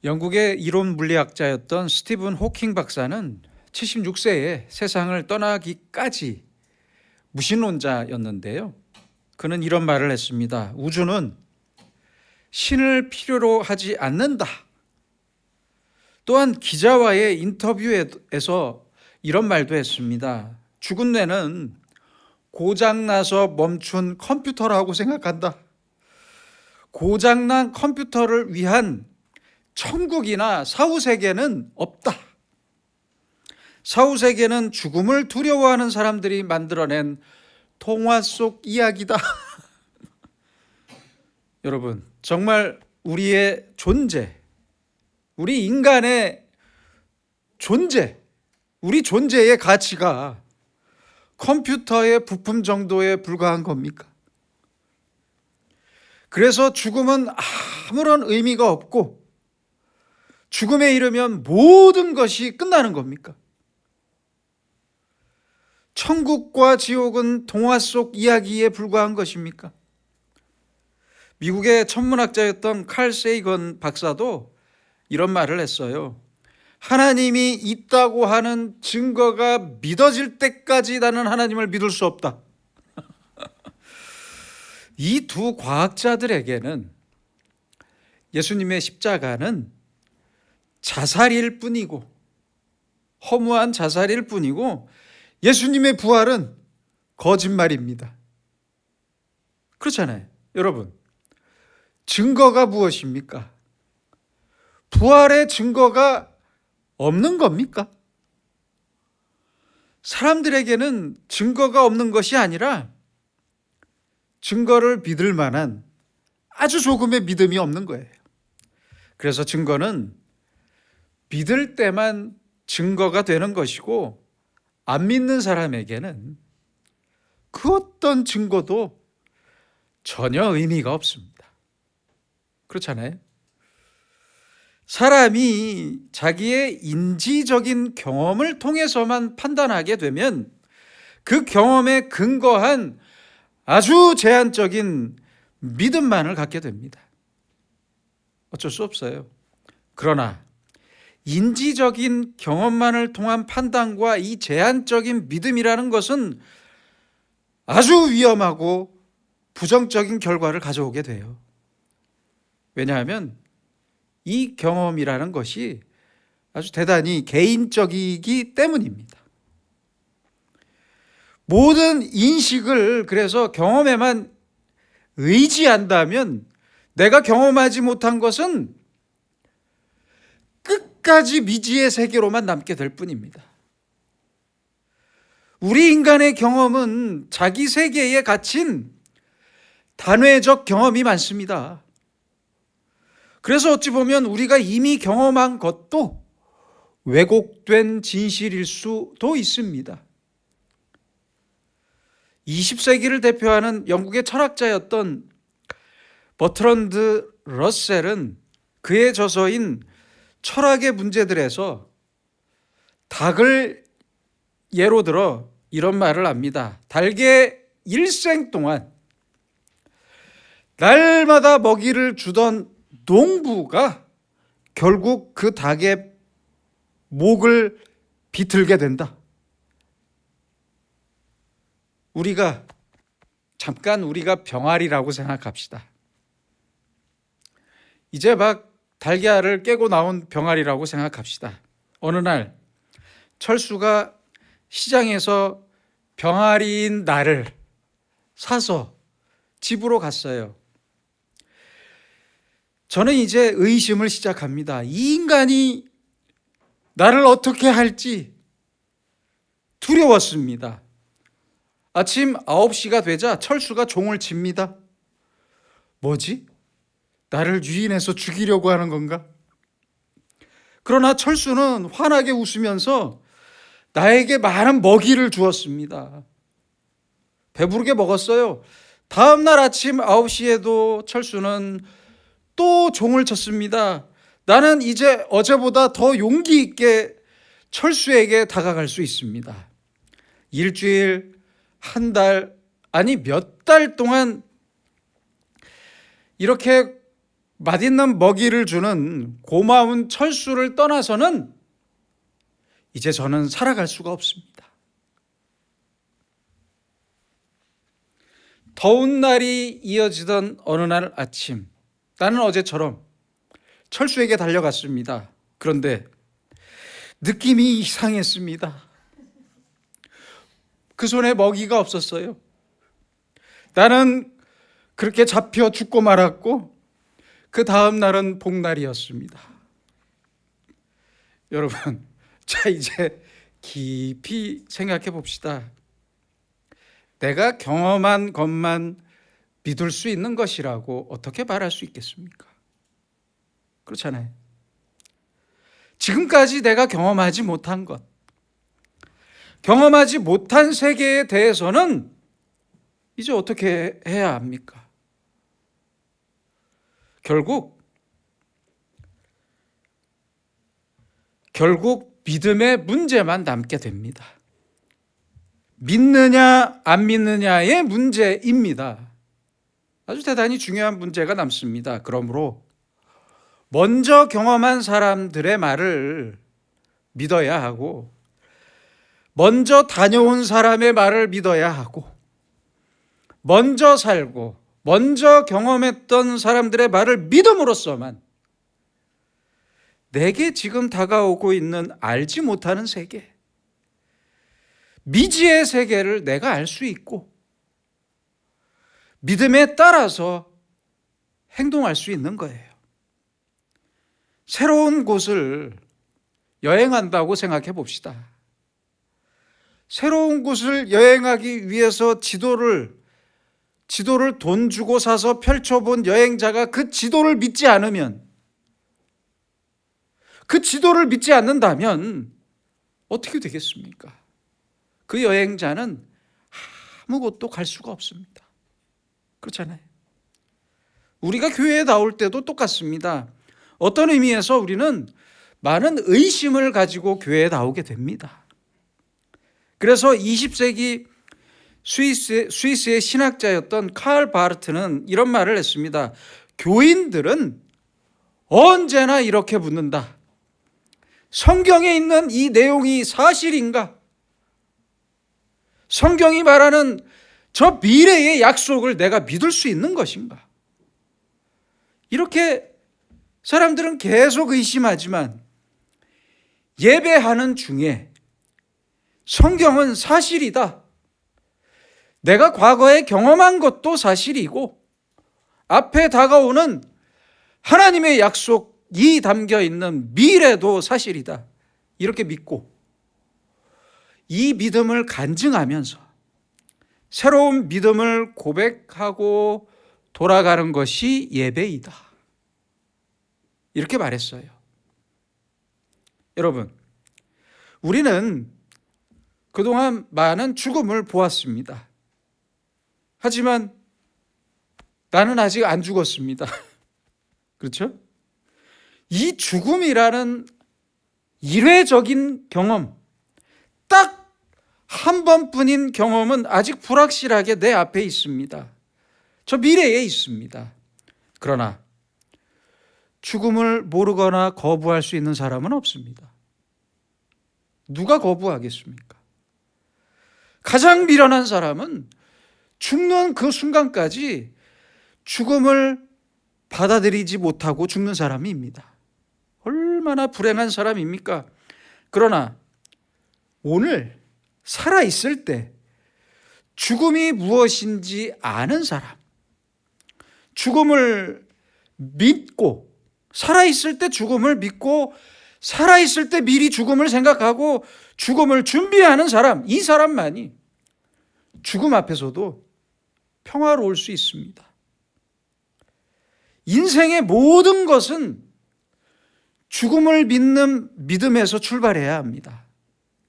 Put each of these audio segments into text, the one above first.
영국의 이론 물리학자였던 스티븐 호킹 박사는 76세에 세상을 떠나기까지 무신론자였는데요. 그는 이런 말을 했습니다. 우주는 신을 필요로 하지 않는다. 또한 기자와의 인터뷰에서 이런 말도 했습니다. 죽은 뇌는 고장나서 멈춘 컴퓨터라고 생각한다. 고장난 컴퓨터를 위한 천국이나 사후세계는 없다. 사후세계는 죽음을 두려워하는 사람들이 만들어낸 동화 속 이야기다. 여러분, 정말 우리의 존재, 우리 인간의 존재, 우리 존재의 가치가 컴퓨터의 부품 정도에 불과한 겁니까? 그래서 죽음은 아무런 의미가 없고 죽음에 이르면 모든 것이 끝나는 겁니까? 천국과 지옥은 동화 속 이야기에 불과한 것입니까? 미국의 천문학자였던 칼 세이건 박사도 이런 말을 했어요. 하나님이 있다고 하는 증거가 믿어질 때까지 나는 하나님을 믿을 수 없다. 이 두 과학자들에게는 예수님의 십자가는 자살일 뿐이고 허무한 자살일 뿐이고 예수님의 부활은 거짓말입니다. 그렇잖아요. 여러분, 증거가 무엇입니까? 부활의 증거가 없는 겁니까? 사람들에게는 증거가 없는 것이 아니라 증거를 믿을 만한 아주 조금의 믿음이 없는 거예요. 그래서 증거는 믿을 때만 증거가 되는 것이고 안 믿는 사람에게는 그 어떤 증거도 전혀 의미가 없습니다. 그렇잖아요? 사람이 자기의 인지적인 경험을 통해서만 판단하게 되면 그 경험에 근거한 아주 제한적인 믿음만을 갖게 됩니다. 어쩔 수 없어요. 그러나 인지적인 경험만을 통한 판단과 이 제한적인 믿음이라는 것은 아주 위험하고 부정적인 결과를 가져오게 돼요. 왜냐하면 이 경험이라는 것이 아주 대단히 개인적이기 때문입니다. 모든 인식을 그래서 경험에만 의지한다면 내가 경험하지 못한 것은 끝까지 미지의 세계로만 남게 될 뿐입니다. 우리 인간의 경험은 자기 세계에 갇힌 단회적 경험이 많습니다. 그래서 어찌 보면 우리가 이미 경험한 것도 왜곡된 진실일 수도 있습니다. 20세기를 대표하는 영국의 철학자였던 버트런드 러셀은 그의 저서인 철학의 문제들에서 닭을 예로 들어 이런 말을 합니다. 닭의 일생 동안 날마다 먹이를 주던 농부가 결국 그 닭의 목을 비틀게 된다. 우리가 병아리라고 생각합시다. 이제 막 달걀을 깨고 나온 병아리라고 생각합시다. 어느 날 철수가 시장에서 병아리인 나를 사서 집으로 갔어요. 저는 이제 의심을 시작합니다. 이 인간이 나를 어떻게 할지 두려웠습니다. 아침 9시가 되자 철수가 종을 칩니다. 뭐지? 나를 유인해서 죽이려고 하는 건가? 그러나 철수는 환하게 웃으면서 나에게 많은 먹이를 주었습니다. 배부르게 먹었어요. 다음 날 아침 9시에도 철수는 또 종을 쳤습니다. 나는 이제 어제보다 더 용기 있게 철수에게 다가갈 수 있습니다. 일주일, 한 달, 아니 몇 달 동안 이렇게 맛있는 먹이를 주는 고마운 철수를 떠나서는 이제 저는 살아갈 수가 없습니다. 더운 날이 이어지던 어느 날 아침, 나는 어제처럼 철수에게 달려갔습니다. 그런데 느낌이 이상했습니다. 그 손에 먹이가 없었어요. 나는 그렇게 잡혀 죽고 말았고 그 다음 날은 복날이었습니다. 여러분, 자 이제 깊이 생각해 봅시다. 내가 경험한 것만 믿을 수 있는 것이라고 어떻게 말할 수 있겠습니까? 그렇잖아요. 지금까지 내가 경험하지 못한 것, 경험하지 못한 세계에 대해서는 이제 어떻게 해야 합니까? 결국 믿음의 문제만 남게 됩니다. 믿느냐 안 믿느냐의 문제입니다. 아주 대단히 중요한 문제가 남습니다. 그러므로 먼저 경험한 사람들의 말을 믿어야 하고, 먼저 다녀온 사람의 말을 믿어야 하고, 먼저 살고 먼저 경험했던 사람들의 말을 믿음으로써만 내게 지금 다가오고 있는 알지 못하는 세계, 미지의 세계를 내가 알 수 있고 믿음에 따라서 행동할 수 있는 거예요. 새로운 곳을 여행한다고 생각해 봅시다. 새로운 곳을 여행하기 위해서 지도를 돈 주고 사서 펼쳐본 여행자가 그 지도를 믿지 않으면, 그 지도를 믿지 않는다면 어떻게 되겠습니까? 그 여행자는 아무것도 갈 수가 없습니다. 그렇잖아요. 우리가 교회에 나올 때도 똑같습니다. 어떤 의미에서 우리는 많은 의심을 가지고 교회에 나오게 됩니다. 그래서 20세기 스위스의 신학자였던 칼 바르트는 이런 말을 했습니다. 교인들은 언제나 이렇게 묻는다. 성경에 있는 이 내용이 사실인가? 성경이 말하는 저 미래의 약속을 내가 믿을 수 있는 것인가? 이렇게 사람들은 계속 의심하지만 예배하는 중에 성경은 사실이다. 내가 과거에 경험한 것도 사실이고 앞에 다가오는 하나님의 약속이 담겨 있는 미래도 사실이다. 이렇게 믿고 이 믿음을 간증하면서 새로운 믿음을 고백하고 돌아가는 것이 예배이다. 이렇게 말했어요. 여러분, 우리는 그동안 많은 죽음을 보았습니다. 하지만 나는 아직 안 죽었습니다. 그렇죠? 이 죽음이라는 일회적인 경험, 딱 한 번뿐인 경험은 아직 불확실하게 내 앞에 있습니다. 저 미래에 있습니다. 그러나 죽음을 모르거나 거부할 수 있는 사람은 없습니다. 누가 거부하겠습니까? 가장 미련한 사람은 죽는 그 순간까지 죽음을 받아들이지 못하고 죽는 사람입니다. 얼마나 불행한 사람입니까? 그러나 오늘 살아있을 때 죽음이 무엇인지 아는 사람, 죽음을 믿고, 살아있을 때 죽음을 믿고, 살아있을 때 미리 죽음을 생각하고 죽음을 준비하는 사람, 이 사람만이 죽음 앞에서도 평화로울 수 있습니다. 인생의 모든 것은 죽음을 믿는 믿음에서 출발해야 합니다.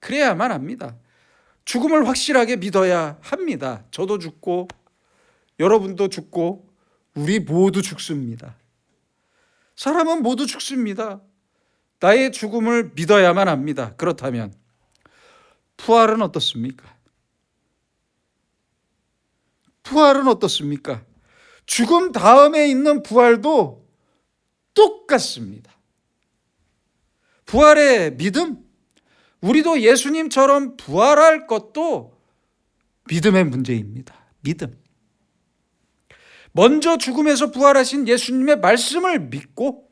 그래야만 합니다. 죽음을 확실하게 믿어야 합니다. 저도 죽고 여러분도 죽고 우리 모두 죽습니다. 사람은 모두 죽습니다. 나의 죽음을 믿어야만 합니다. 그렇다면 부활은 어떻습니까? 부활은 어떻습니까? 죽음 다음에 있는 부활도 똑같습니다. 부활의 믿음, 우리도 예수님처럼 부활할 것도 믿음의 문제입니다. 믿음. 먼저 죽음에서 부활하신 예수님의 말씀을 믿고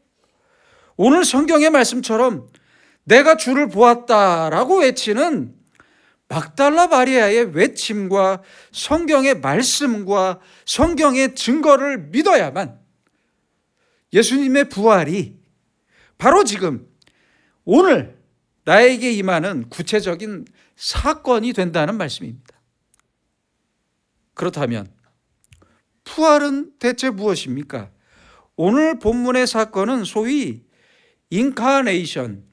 오늘 성경의 말씀처럼 내가 주를 보았다라고 외치는 막달라 마리아의 외침과 성경의 말씀과 성경의 증거를 믿어야만 예수님의 부활이 바로 지금 오늘 나에게 임하는 구체적인 사건이 된다는 말씀입니다. 그렇다면 부활은 대체 무엇입니까? 오늘 본문의 사건은 소위 인카네이션,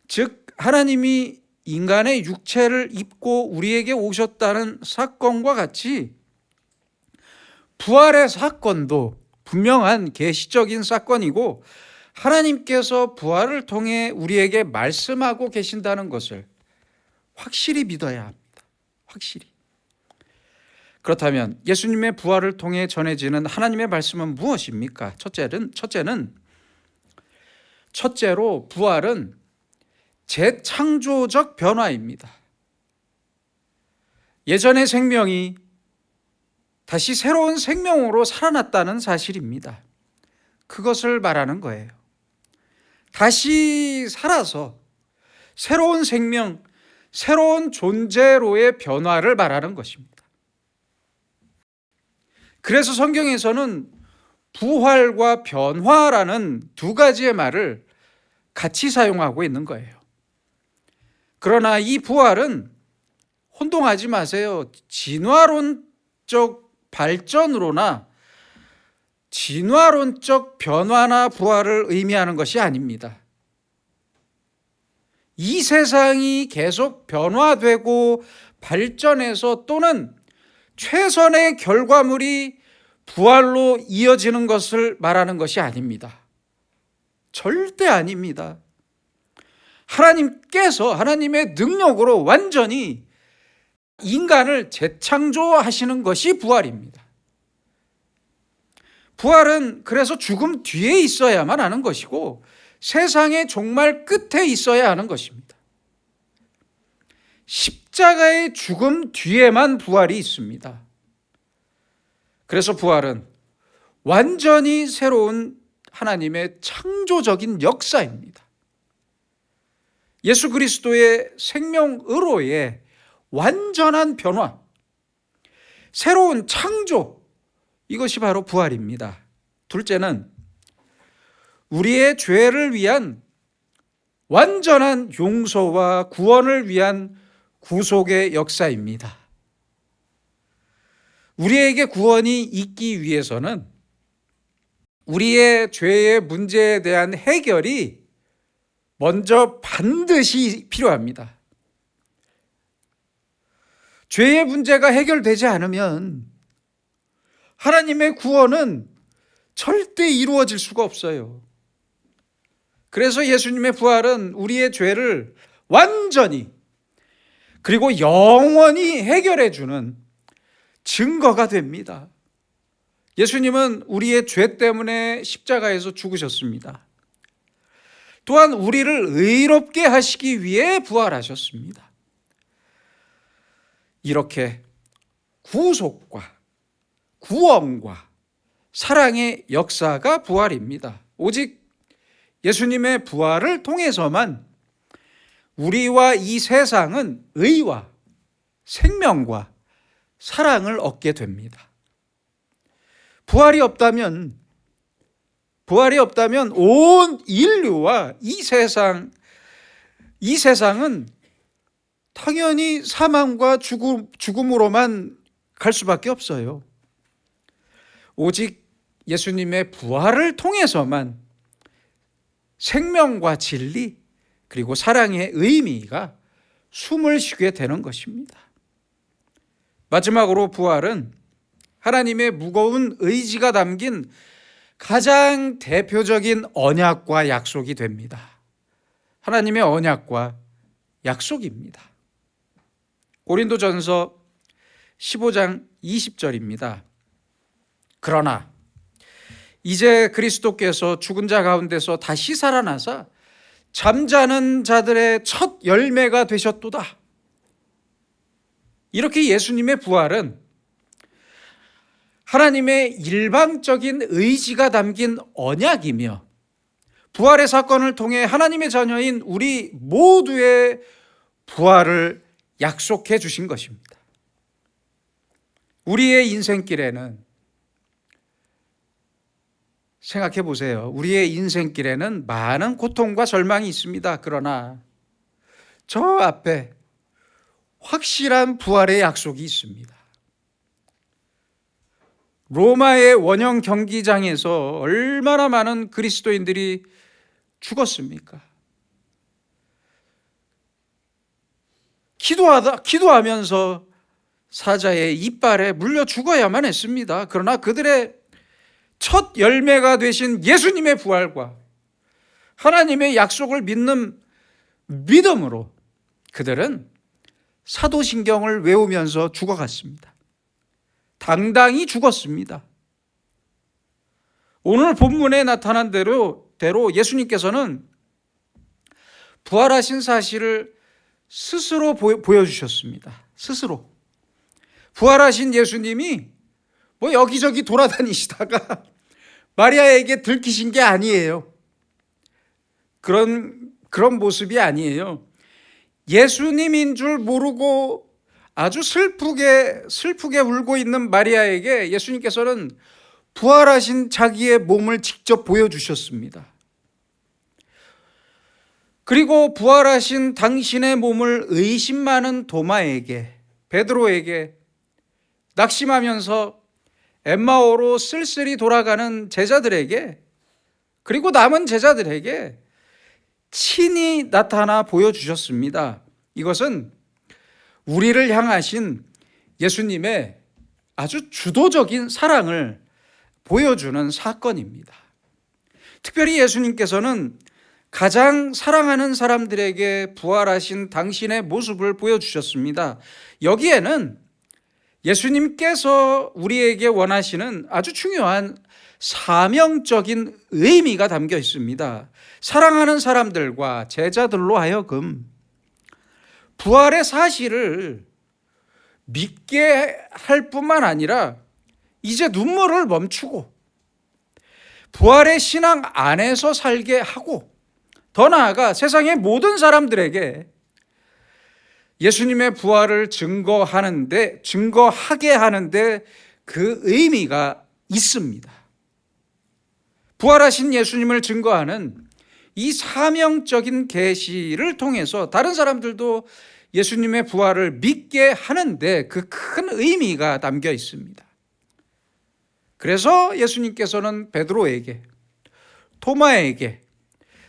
즉 하나님이 인간의 육체를 입고 우리에게 오셨다는 사건과 같이 부활의 사건도 분명한 계시적인 사건이고 하나님께서 부활을 통해 우리에게 말씀하고 계신다는 것을 확실히 믿어야 합니다. 확실히. 그렇다면 예수님의 부활을 통해 전해지는 하나님의 말씀은 무엇입니까? 첫째로 부활은 재창조적 변화입니다. 예전의 생명이 다시 새로운 생명으로 살아났다는 사실입니다. 그것을 말하는 거예요. 다시 살아서 새로운 생명, 새로운 존재로의 변화를 말하는 것입니다. 그래서 성경에서는 부활과 변화라는 두 가지의 말을 같이 사용하고 있는 거예요. 그러나 이 부활은 혼동하지 마세요. 진화론적 발전으로나 진화론적 변화나 부활을 의미하는 것이 아닙니다. 이 세상이 계속 변화되고 발전해서 또는 최선의 결과물이 부활로 이어지는 것을 말하는 것이 아닙니다. 절대 아닙니다. 하나님께서 하나님의 능력으로 완전히 인간을 재창조하시는 것이 부활입니다. 부활은 그래서 죽음 뒤에 있어야만 하는 것이고 세상의 종말 끝에 있어야 하는 것입니다. 십자가의 죽음 뒤에만 부활이 있습니다. 그래서 부활은 완전히 새로운 하나님의 창조적인 역사입니다. 예수 그리스도의 생명으로의 완전한 변화, 새로운 창조, 이것이 바로 부활입니다. 둘째는 우리의 죄를 위한 완전한 용서와 구원을 위한 구속의 역사입니다. 우리에게 구원이 있기 위해서는 우리의 죄의 문제에 대한 해결이 먼저 반드시 필요합니다. 죄의 문제가 해결되지 않으면 하나님의 구원은 절대 이루어질 수가 없어요. 그래서 예수님의 부활은 우리의 죄를 완전히 그리고 영원히 해결해 주는 증거가 됩니다. 예수님은 우리의 죄 때문에 십자가에서 죽으셨습니다. 또한 우리를 의롭게 하시기 위해 부활하셨습니다. 이렇게 구속과 구원과 사랑의 역사가 부활입니다. 오직 예수님의 부활을 통해서만 우리와 이 세상은 의와 생명과 사랑을 얻게 됩니다. 부활이 없다면 온 인류와 이 세상은 당연히 사망과 죽음으로만 갈 수밖에 없어요. 오직 예수님의 부활을 통해서만 생명과 진리 그리고 사랑의 의미가 숨을 쉬게 되는 것입니다. 마지막으로 부활은 하나님의 무거운 의지가 담긴 가장 대표적인 언약과 약속이 됩니다. 하나님의 언약과 약속입니다. 고린도전서 15장 20절입니다. 그러나 이제 그리스도께서 죽은 자 가운데서 다시 살아나사 잠자는 자들의 첫 열매가 되셨도다. 이렇게 예수님의 부활은 하나님의 일방적인 의지가 담긴 언약이며 부활의 사건을 통해 하나님의 자녀인 우리 모두의 부활을 약속해 주신 것입니다. 우리의 인생길에는, 생각해 보세요. 우리의 인생길에는 많은 고통과 절망이 있습니다. 그러나 저 앞에 확실한 부활의 약속이 있습니다. 로마의 원형 경기장에서 얼마나 많은 그리스도인들이 죽었습니까? 기도하면서 사자의 이빨에 물려 죽어야만 했습니다. 그러나 그들의 첫 열매가 되신 예수님의 부활과 하나님의 약속을 믿는 믿음으로 그들은 사도신경을 외우면서 죽어갔습니다. 당당히 죽었습니다. 오늘 본문에 나타난 대로 예수님께서는 부활하신 사실을 스스로 보여주셨습니다. 스스로. 부활하신 예수님이 여기저기 돌아다니시다가 마리아에게 들키신 게 아니에요. 그런 모습이 아니에요. 예수님인 줄 모르고 아주 슬프게 울고 있는 마리아에게 예수님께서는 부활하신 자기의 몸을 직접 보여주셨습니다. 그리고 부활하신 당신의 몸을 의심많은 도마에게, 베드로에게, 낙심하면서 엠마오로 쓸쓸히 돌아가는 제자들에게, 그리고 남은 제자들에게 친히 나타나 보여주셨습니다. 이것은 우리를 향하신 예수님의 아주 주도적인 사랑을 보여주는 사건입니다. 특별히 예수님께서는 가장 사랑하는 사람들에게 부활하신 당신의 모습을 보여주셨습니다. 여기에는 예수님께서 우리에게 원하시는 아주 중요한 사명적인 의미가 담겨 있습니다. 사랑하는 사람들과 제자들로 하여금 부활의 사실을 믿게 할 뿐만 아니라 이제 눈물을 멈추고 부활의 신앙 안에서 살게 하고, 더 나아가 세상의 모든 사람들에게 예수님의 부활을 증거하게 하는데 그 의미가 있습니다. 부활하신 예수님을 증거하는 이 사명적인 계시를 통해서 다른 사람들도 예수님의 부활을 믿게 하는데 그 큰 의미가 담겨 있습니다. 그래서 예수님께서는 베드로에게, 토마에게,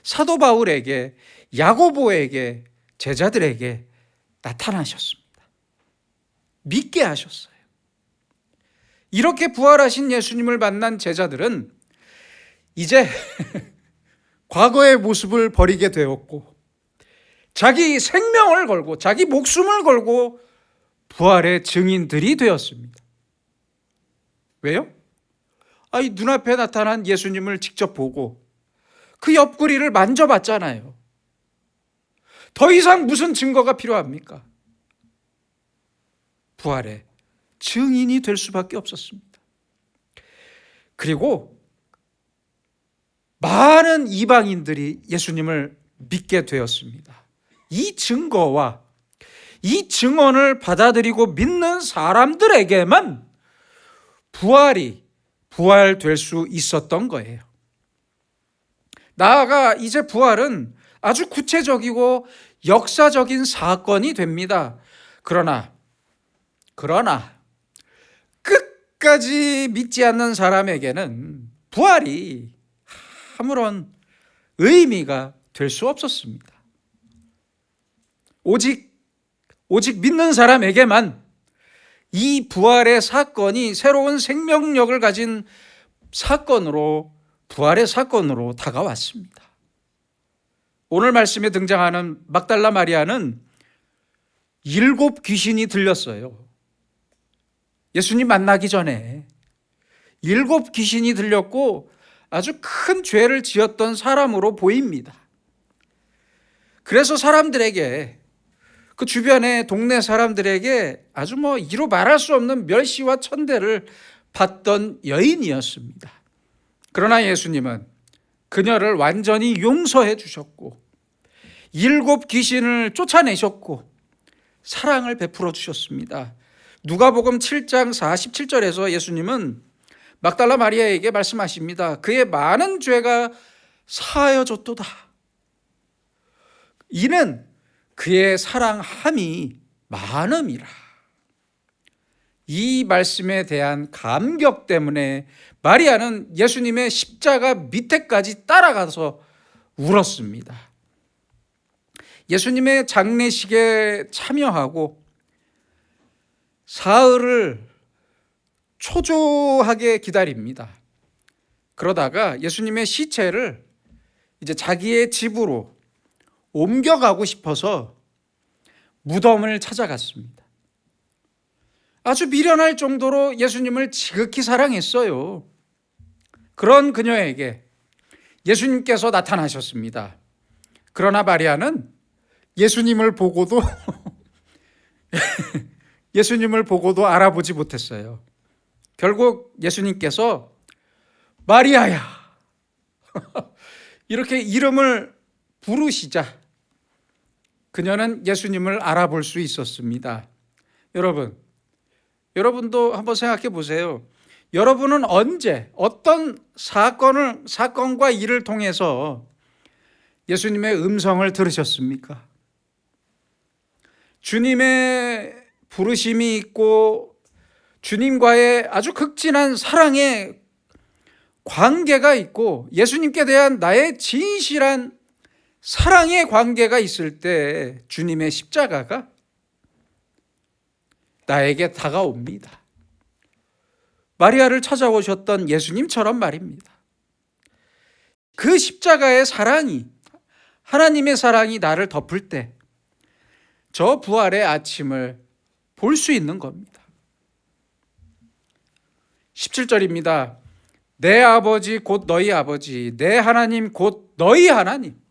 사도 바울에게, 야고보에게, 제자들에게 나타나셨습니다. 믿게 하셨어요. 이렇게 부활하신 예수님을 만난 제자들은 이제 과거의 모습을 버리게 되었고 자기 생명을 걸고 자기 목숨을 걸고 부활의 증인들이 되었습니다. 왜요? 이 눈앞에 나타난 예수님을 직접 보고 그 옆구리를 만져봤잖아요. 더 이상 무슨 증거가 필요합니까? 부활의 증인이 될 수밖에 없었습니다. 그리고 많은 이방인들이 예수님을 믿게 되었습니다. 이 증거와 이 증언을 받아들이고 믿는 사람들에게만 부활될 수 있었던 거예요. 나아가 이제 부활은 아주 구체적이고 역사적인 사건이 됩니다. 그러나 끝까지 믿지 않는 사람에게는 부활이 아무런 의미가 될 수 없었습니다. 오직 믿는 사람에게만 이 부활의 사건이 새로운 생명력을 가진 부활의 사건으로 다가왔습니다. 오늘 말씀에 등장하는 막달라 마리아는 7 귀신이 들렸어요. 예수님 만나기 전에 7 귀신이 들렸고 아주 큰 죄를 지었던 사람으로 보입니다. 그래서 사람들에게, 그 주변의 동네 사람들에게 아주 이루 말할 수 없는 멸시와 천대를 받던 여인이었습니다. 그러나 예수님은 그녀를 완전히 용서해 주셨고 7 귀신을 쫓아내셨고 사랑을 베풀어 주셨습니다. 누가복음 7장 47절에서 예수님은 막달라 마리아에게 말씀하십니다. 그의 많은 죄가 사하여졌도다. 이는 그의 사랑함이 많음이라. 이 말씀에 대한 감격 때문에 마리아는 예수님의 십자가 밑에까지 따라가서 울었습니다. 예수님의 장례식에 참여하고 사흘을 초조하게 기다립니다. 그러다가 예수님의 시체를 이제 자기의 집으로 옮겨가고 싶어서 무덤을 찾아갔습니다. 아주 미련할 정도로 예수님을 지극히 사랑했어요. 그런 그녀에게 예수님께서 나타나셨습니다. 그러나 마리아는 예수님을 보고도 알아보지 못했어요. 결국 예수님께서 마리아야 이렇게 이름을 부르시자 그녀는 예수님을 알아볼 수 있었습니다. 여러분도 한번 생각해 보세요. 여러분은 언제 어떤 사건과 일을 통해서 예수님의 음성을 들으셨습니까? 주님의 부르심이 있고 주님과의 아주 극진한 사랑의 관계가 있고 예수님께 대한 나의 진실한 사랑의 관계가 있을 때 주님의 십자가가 나에게 다가옵니다. 마리아를 찾아오셨던 예수님처럼 말입니다. 그 십자가의 사랑이, 하나님의 사랑이 나를 덮을 때 저 부활의 아침을 볼 수 있는 겁니다. 17절입니다. 내 아버지 곧 너희 아버지, 내 하나님 곧 너희 하나님.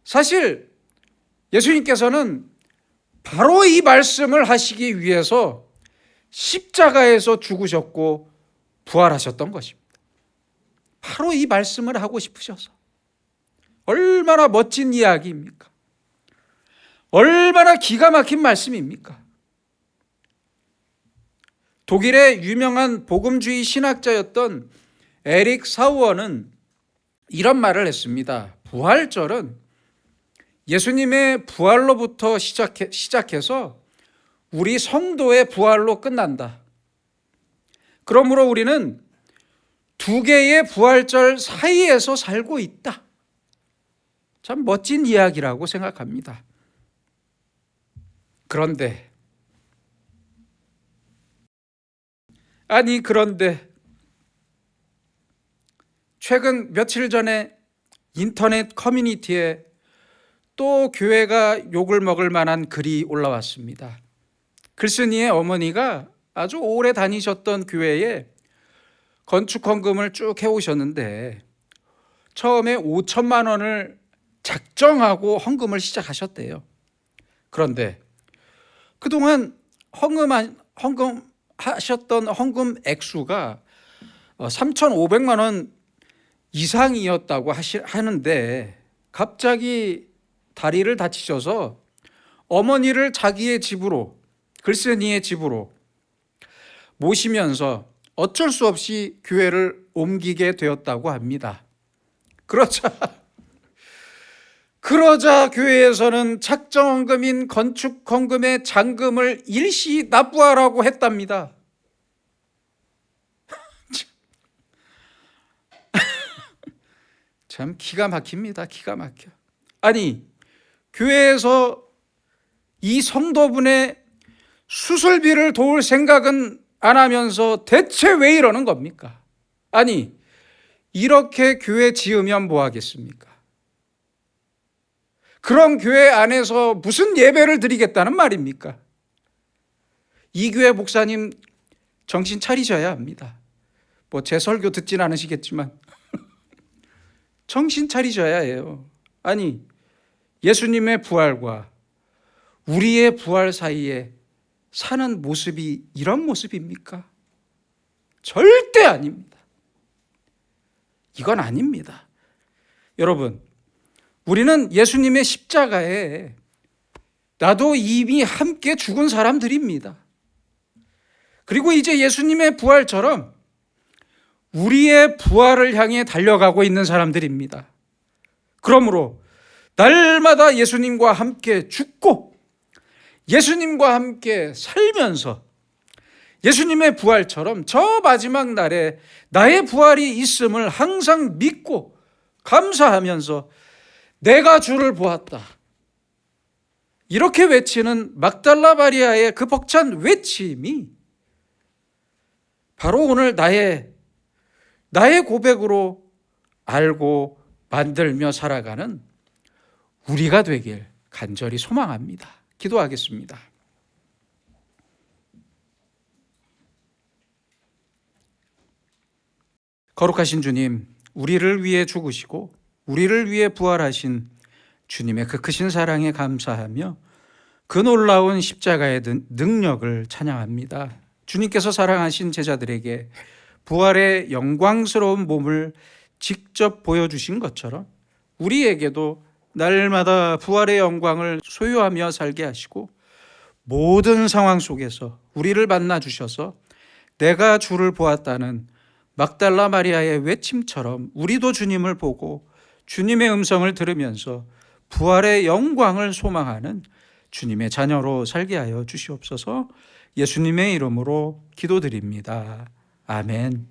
사실 예수님께서는 바로 이 말씀을 하시기 위해서 십자가에서 죽으셨고 부활하셨던 것입니다. 바로 이 말씀을 하고 싶으셔서. 얼마나 멋진 이야기입니까? 얼마나 기가 막힌 말씀입니까? 독일의 유명한 복음주의 신학자였던 에릭 사우어는 이런 말을 했습니다. 부활절은 예수님의 부활로부터 시작해서 우리 성도의 부활로 끝난다. 그러므로 우리는 2개의 부활절 사이에서 살고 있다. 참 멋진 이야기라고 생각합니다. 그런데 최근 며칠 전에 인터넷 커뮤니티에 또 교회가 욕을 먹을 만한 글이 올라왔습니다. 글쓴이의 어머니가 아주 오래 다니셨던 교회에 건축 헌금을 쭉 해오셨는데 처음에 5천만 원을 작정하고 헌금을 시작하셨대요. 그런데 그동안 헌금하셨던 헌금 액수가 3,500만 원 이상이었다고 하는데 갑자기 다리를 다치셔서 어머니를 자기의 집으로, 글쓴이의 집으로 모시면서 어쩔 수 없이 교회를 옮기게 되었다고 합니다. 그러자 교회에서는 작정헌금인 건축헌금의 잔금을 일시 납부하라고 했답니다. 참 기가 막힙니다. 기가 막혀. 아니, 교회에서 이 성도분의 수술비를 도울 생각은 안 하면서 대체 왜 이러는 겁니까? 아니, 이렇게 교회 지으면 뭐 하겠습니까? 그런 교회 안에서 무슨 예배를 드리겠다는 말입니까? 이 교회 목사님 정신 차리셔야 합니다. 제 설교 듣진 않으시겠지만 정신 차리셔야 해요. 아니, 예수님의 부활과 우리의 부활 사이에 사는 모습이 이런 모습입니까? 절대 아닙니다. 이건 아닙니다. 여러분, 우리는 예수님의 십자가에 나도 이미 함께 죽은 사람들입니다. 그리고 이제 예수님의 부활처럼 우리의 부활을 향해 달려가고 있는 사람들입니다. 그러므로 날마다 예수님과 함께 죽고 예수님과 함께 살면서 예수님의 부활처럼 저 마지막 날에 나의 부활이 있음을 항상 믿고 감사하면서 내가 주를 보았다, 이렇게 외치는 막달라 마리아의 그 벅찬 외침이 바로 오늘 나의 고백으로 알고 만들며 살아가는 우리가 되길 간절히 소망합니다. 기도하겠습니다. 거룩하신 주님, 우리를 위해 죽으시고 우리를 위해 부활하신 주님의 그 크신 사랑에 감사하며 그 놀라운 십자가의 능력을 찬양합니다. 주님께서 사랑하신 제자들에게 부활의 영광스러운 몸을 직접 보여주신 것처럼 우리에게도 날마다 부활의 영광을 소유하며 살게 하시고 모든 상황 속에서 우리를 만나 주셔서 내가 주를 보았다는 막달라 마리아의 외침처럼 우리도 주님을 보고 주님의 음성을 들으면서 부활의 영광을 소망하는 주님의 자녀로 살게 하여 주시옵소서. 예수님의 이름으로 기도드립니다. 아멘.